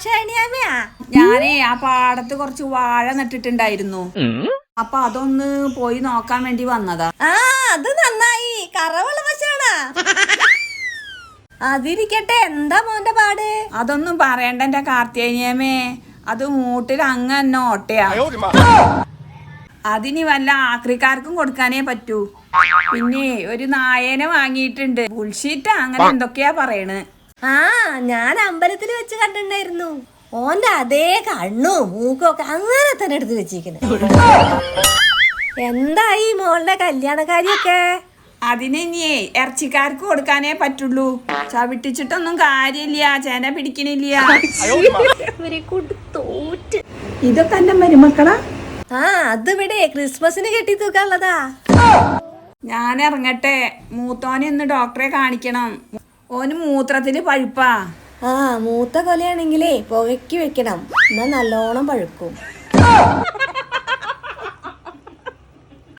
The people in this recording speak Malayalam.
ദാക്ഷായണിയാമയാ? ഞാനേ ആ പാടത്ത് കുറച്ച് വാഴ നട്ടിട്ടുണ്ടായിരുന്നു. അപ്പൊ അതൊന്ന് പോയി നോക്കാൻ വേണ്ടി വന്നതാ. ആ, അത് നന്നായി. കറവള പശാണാ? അതിരിക്കട്ടെ, എന്താ മോന്റെ പാട്? അതൊന്നും പറയണ്ട എന്റെ കാർത്തികേയനിയമേ. അത് മൂട്ടിൽ അങ്ങന്നെ ഓട്ടയാ. അതിനി വല്ല ആക്രിക്കാർക്കും കൊടുക്കാനേ പറ്റൂ. പിന്നെ ഒരു നായേനെ വാങ്ങിയിട്ടുണ്ട്. ബുൾഷീറ്റാ അങ്ങനെ എന്തൊക്കെയാ പറയണ്. ആ, ഞാൻ അമ്പലത്തിൽ വെച്ച് കണ്ടിട്ടുണ്ടായിരുന്നു. ഓന്റെ അതേ കണ്ണും മൂക്കും ഒക്കെ അങ്ങനെ തന്നെ എടുത്ത് വെച്ചിരിക്കണേ. എന്തായി മോളുടെ കല്യാണക്കാരിയൊക്കെ? അതിനിയേ ഇറച്ചിക്കാർക്ക് കൊടുക്കാനേ പറ്റുള്ളൂ. ചവിട്ടിച്ചിട്ടൊന്നും കാര്യമില്ല, ചേന പിടിക്കണില്ല. ഇതൊക്കെ എന്റെ മരുമക്കളാ. ആ, അതിവിടെ ക്രിസ്മസിന് കെട്ടി തൂക്കാനുള്ളതാ. ഞാൻ ഇറങ്ങട്ടെ. മൂത്തോനെ ഒന്ന് ഡോക്ടറെ കാണിക്കണം. ഓന് മൂത്രത്തിന് പഴുപ്പാ. ആ, മൂത്ത കൊലയാണെങ്കിലേ പുകയ്ക്ക് വെക്കണം, എന്നാ നല്ലോണം പഴുക്കും.